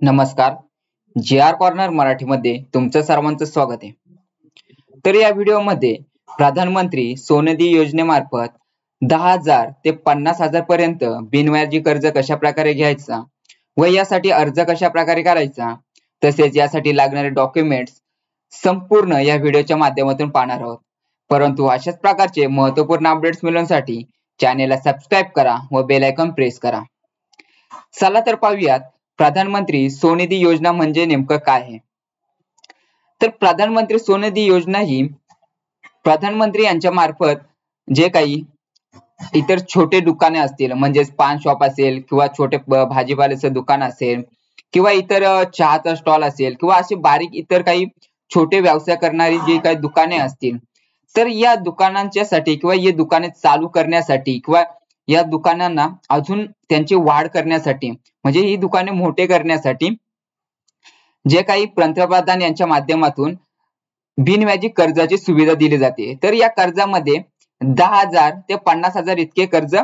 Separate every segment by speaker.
Speaker 1: नमस्कार. जी R corner मराठीमध्ये तुमचं सर्वांचं स्वागत आहे. तर या व्हिडिओमध्ये प्रधानमंत्री स्वनिधी योजनेमार्फत 10,000 ते 50,000 पर्यंत बिनव्याजी कर्ज कशा प्रकारे घ्यायचा व यासाठी अर्ज कशा प्रकारे करायचा, तसेच यासाठी लागणारे डॉक्युमेंट्स संपूर्ण या व्हिडिओच्या माध्यमातून पाहणार आहोत. परंतु अशाच प्रकारचे महत्त्वपूर्ण अपडेट्स मिळवण्यासाठी चॅनेलला सबस्क्राईब करा व बेल आयकॉन प्रेस करा. चला तर पाहूयात प्रधानमंत्री स्वनिधी योजना म्हणजे नेमकं काय आहे. तर प्रधानमंत्री स्वनिधी योजना ही प्रधानमंत्री यांच्या मार्फत जे काही इतर छोटे दुकाने असतील, म्हणजेच पान शॉप असेल किंवा छोटे भाजीपाल्याचं दुकान असेल किंवा इतर चहाचा स्टॉल असेल किंवा असे बारीक इतर काही छोटे व्यवसाय करणारी जी काही दुकाने असतील, तर या दुकानांच्यासाठी किंवा हे दुकाने चालू करण्यासाठी किंवा या दुकानांना अजून त्यांची वाढ करण्यासाठी, म्हणजे ही दुकाने मोठे करण्यासाठी जे काही पंतप्रधान यांच्या माध्यमातून बिनव्याजी कर्जाची सुविधा दिली जाते. तर या कर्जामध्ये 10,000 ते 50,000 इतके कर्ज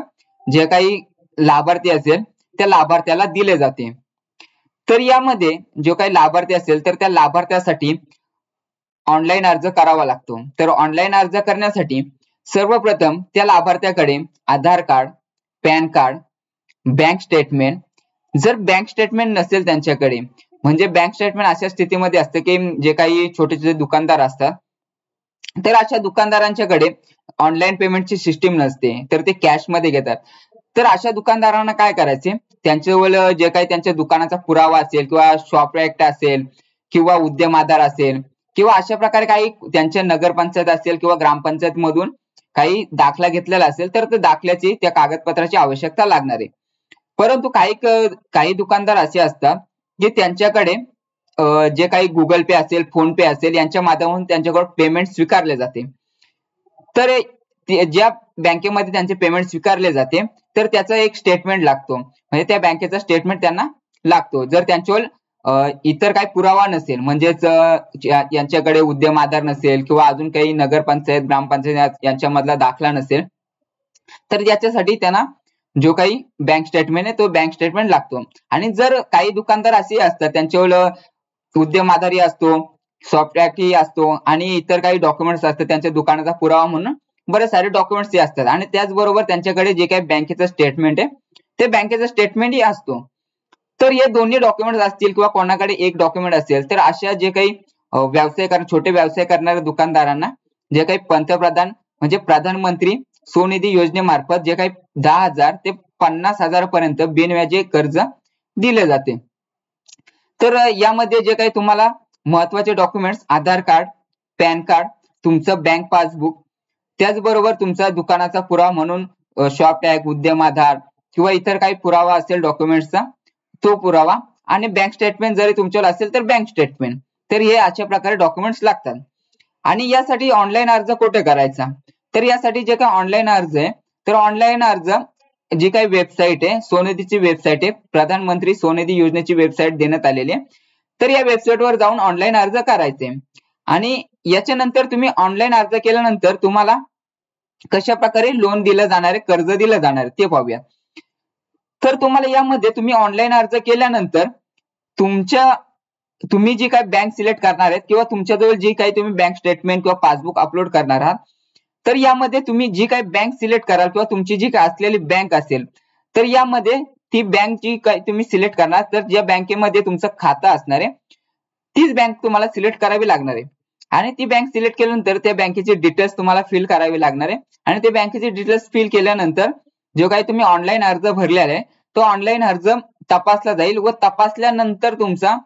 Speaker 1: जे काही लाभार्थी असेल त्या लाभार्थ्याला दिले जाते. तर यामध्ये जो काही लाभार्थी असेल तर त्या लाभार्थ्यासाठी ऑनलाईन अर्ज करावा लागतो. तर ऑनलाईन अर्ज करण्यासाठी सर्वप्रथम त्या लाभार्थ्याकडे Aadhaar card, PAN card, bank statement, जर बँक स्टेटमेंट नसेल त्यांच्याकडे, म्हणजे बँक स्टेटमेंट अशा स्थितीमध्ये असतं की जे काही छोटे छोटे दुकानदार असतात, तर अशा दुकानदारांच्याकडे ऑनलाईन पेमेंटची सिस्टीम नसते, तर ते कॅश मध्ये घेतात. तर अशा दुकानदारांना काय करायचे, त्यांच्याजवळ जे काही त्यांच्या दुकानाचा पुरावा असेल किंवा शॉप ऍक्ट असेल किंवा उद्यम आधार असेल किंवा अशा प्रकारे काही त्यांच्या नगरपंचायत असेल किंवा ग्रामपंचायत मधून काही दाखला घेतलेला असेल, तर त्या दाखल्याची त्या कागदपत्राची आवश्यकता लागणार आहे. परंतु काही दुकानदार असे असतात की त्यांच्याकडे जे काही गुगल पे असेल, फोन पे असेल यांच्या माध्यमातून त्यांच्याकडून पेमेंट स्वीकारले जाते. तर ज्या बँकेमध्ये त्यांचे पेमेंट स्वीकारले जाते तर त्याचा एक स्टेटमेंट लागतो, म्हणजे त्या बँकेचा स्टेटमेंट त्यांना लागतो. जर त्यांच्यावर इतर काही पुरावा नसेल, म्हणजेच यांच्याकडे उद्यम आधार नसेल किंवा अजून काही नगरपंचायत, ग्रामपंचायत यांच्यामधला दाखला नसेल, तर याच्यासाठी त्यांना जो काही बँक स्टेटमेंट आहे तो बँक स्टेटमेंट लागतो. आणि जर काही दुकानदार असे असतात त्यांच्यावर उद्यम आधारही असतो, सॉफ्टवेअरही असतो आणि इतर काही डॉक्युमेंट्स असतात त्यांच्या दुकानाचा पुरावा म्हणून बरेच सारे डॉक्युमेंट्स असतात, आणि त्याचबरोबर त्यांच्याकडे जे काही बँकेचं स्टेटमेंट आहे ते बँकेचं स्टेटमेंटही असतो. तर हे दोन्ही डॉक्युमेंट्स असतील किंवा कोणाकडे एक डॉक्युमेंट असेल, तर अशा जे काही छोटे व्यवसाय करणाऱ्या दुकानदारांना जे काही पंतप्रधान म्हणजे प्रधानमंत्री स्वनिधी योजनेमार्फत जे काही 10,000 ते 50,000 पर्यंत बिनव्याजी कर्ज दिले जाते. तर यामध्ये जे काही तुम्हाला महत्वाचे डॉक्युमेंट्स आधार कार्ड, पॅन कार्ड, तुमचं बँक पासबुक, त्याचबरोबर तुमचा दुकानाचा पुरावा म्हणून शॉप टॅग, उद्यम आधार किंवा इतर काही पुरावा असेल डॉक्युमेंट्सचा तो पुरावा, आणि बँक स्टेटमेंट जरी तुमच्याकडे असेल तर बँक स्टेटमेंट, तर हे अशा प्रकारे डॉक्युमेंट्स लागतात. आणि यासाठी ऑनलाईन अर्ज कुठे करायचा, तर यासाठी जे काही ऑनलाईन अर्ज आहे, तर ऑनलाईन अर्ज जी काही वेबसाईट आहे, स्वनिधीची वेबसाईट आहे, प्रधानमंत्री स्वनिधी योजनेची वेबसाईट देण्यात आलेली आहे, तर या वेबसाईटवर जाऊन ऑनलाईन अर्ज करायचे. आणि याच्यानंतर तुम्ही ऑनलाईन अर्ज केल्यानंतर तुम्हाला कशा प्रकारे लोन दिलं जाणार आहे, कर्ज दिलं जाणार आहे ते पाहूया. तर तुम्हाला यामध्ये तुम्ही ऑनलाईन अर्ज केल्यानंतर तुम्ही जी काही बँक सिलेक्ट करणार आहेत किंवा तुमच्याजवळ जी काही तुम्ही बँक स्टेटमेंट किंवा पासबुक अपलोड करणार आहात, तर यामध्ये तुम्ही जी काही बँक सिलेक्ट कराल किंवा तुमची जी काही असलेली बँक असेल, तर यामध्ये ती बँक जी काही तुम्ही सिलेक्ट करणार, तर ज्या बँकेमध्ये तुमचं खातं असणार आहे तीच बँक तुम्हाला सिलेक्ट करावी लागणार आहे. आणि ती बँक सिलेक्ट केल्यानंतर त्या बँकेचे डिटेल्स तुम्हाला फिल करावे लागणार आहे. आणि ते बँकेचे डिटेल्स फिल केल्यानंतर जो काही तुम्ही ऑनलाईन अर्ज भरलेला आहे तो ऑनलाईन अर्ज तपासला जाईल व तपासल्यानंतर तुमचा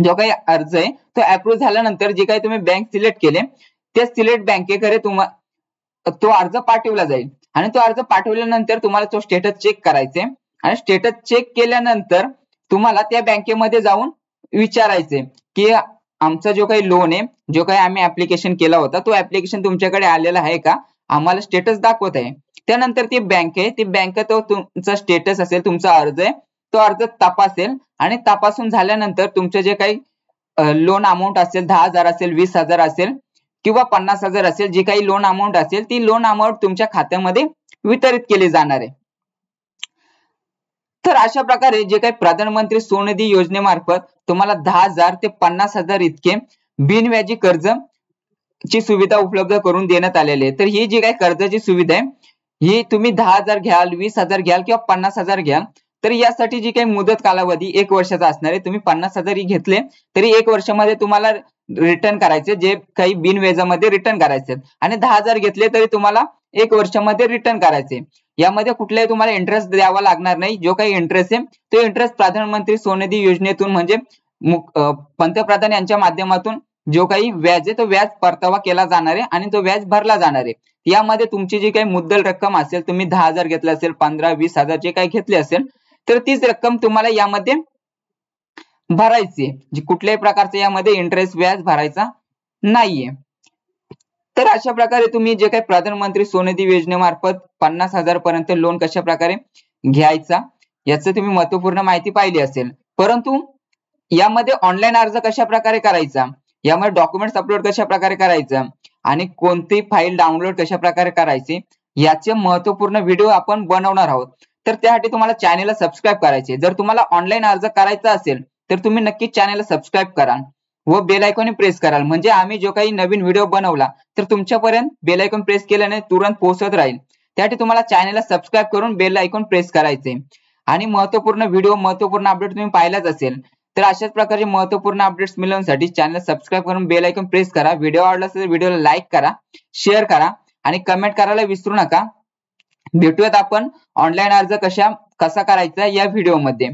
Speaker 1: जो काही अर्ज आहे तो अप्रूव्ह झाल्यानंतर जे काही तुम्ही बँक सिलेक्ट केले त्या सिलेक्ट बँकेकडे तो अर्ज पाठवला जाईल. आणि तो अर्ज पाठवल्यानंतर तुम्हाला तो स्टेटस चेक करायचे, आणि स्टेटस चेक केल्यानंतर तुम्हाला त्या बँकेमध्ये जाऊन विचारायचे की आमचा जो काही लोन आहे, जो काही आम्ही ऍप्लिकेशन केला होता तो ऍप्लिकेशन तुमच्याकडे आलेला आहे का, आम्हाला स्टेटस दाखवत आहे. त्यानंतर ती बँक आहे, ती बँक तो तुमचा स्टेटस असेल, तुमचा अर्ज आहे तो अर्ज तपासेल, आणि तपासून झाल्यानंतर तुमचे जे काही लोन अमाऊंट असेल, 10,000 असेल, 20,000 असेल किंवा 50,000 असेल, जी काही लोन अमाऊंट असेल ती लोन अमाऊंट तुमच्या खात्यामध्ये वितरित केली जाणार आहे. तर अशा प्रकारे जे काही प्रधानमंत्री स्वनिधी योजनेमार्फत तुम्हाला 10,000 ते 50,000 इतके बिनव्याजी कर्ज ची सुविधा उपलब्ध करून देण्यात आलेली आहे. तर ही जी काही कर्जाची सुविधा आहे ही तुम्ही 10,000 घ्याल, 20,000 घ्याल किंवा 50,000 घ्याल, तर यासाठी जी काही मुदत कालावधी 1 वर्षाचा असणार आहे. तुम्ही 50,000 ही घेतले तरी 1 वर्षामध्ये तुम्हाला रिटर्न करायचे, जे काही बिनव्याजामध्ये रिटर्न करायचे आणि 10,000 घेतले तरी तुम्हाला 1 वर्षामध्ये रिटर्न करायचे. यामध्ये कुठलाही तुम्हाला इंटरेस्ट द्यावा लागणार नाही. जो काही इंटरेस्ट आहे तो इंटरेस्ट प्रधानमंत्री स्वनिधी योजनेतून म्हणजे पंतप्रधान यांच्या माध्यमातून जो काही व्याज आहे तो व्याज परतावा केला जाणार आहे आणि तो व्याज भरला जाणार आहे. यामध्ये तुमची जी काही मुद्दल रक्कम असेल, तुम्ही 10,000 घेतले असेल, 15, 20,000 जे काही घेतले असेल, तर तीच रक्कम तुम्हाला यामध्ये भरायची आहे. जी कुठल्याही प्रकारचं यामध्ये इंटरेस्ट व्याज भरायचा नाहीये. तर अशा प्रकारे तुम्ही जे काही प्रधानमंत्री स्वनिधी योजनेमार्फत 50,000 पर्यंत लोन कशा प्रकारे घ्यायचा याचं तुम्ही महत्वपूर्ण माहिती पाहिली असेल. परंतु यामध्ये ऑनलाईन अर्ज कशा प्रकारे करायचा, यामध्ये डॉक्युमेंट्स अपलोड कशा प्रकारे करायचं आणि कोणती फाईल डाउनलोड कशा प्रकारे करायची याचे महत्वपूर्ण व्हिडिओ आपण बनवणार आहोत. तर त्यासाठी तुम्हाला चॅनलला सबस्क्राईब करायचे. जर तुम्हाला ऑनलाईन अर्ज करायचा असेल तर तुम्ही नक्कीच चॅनलला सबस्क्राईब करा व बेल आयकॉन प्रेस कराल, म्हणजे आम्ही जो काही नवीन व्हिडिओ बनवला तर तुमच्यापर्यंत बेल आयकॉन प्रेस केल्याने तुरंत पोहोचत राहील. त्यासाठी तुम्हाला चॅनलला सबस्क्राईब करून बेल आयकॉन प्रेस करायचे आणि महत्वपूर्ण व्हिडिओ महत्वपूर्ण अपडेट तुम्ही पाहिलाच असेल. तर अशाच प्रकारचे महत्वपूर्ण अपडेट्स मिळवण्यासाठी चॅनल सबस्क्राईब करून बेल आयकॉन प्रेस करा. व्हिडिओ आवडला असेल तर व्हिडिओला लाईक करा, शेअर करा आणि कमेंट करायला विसरू नका. भेटूयात आपण ऑनलाईन अर्ज कसा करायचा या व्हिडिओमध्ये.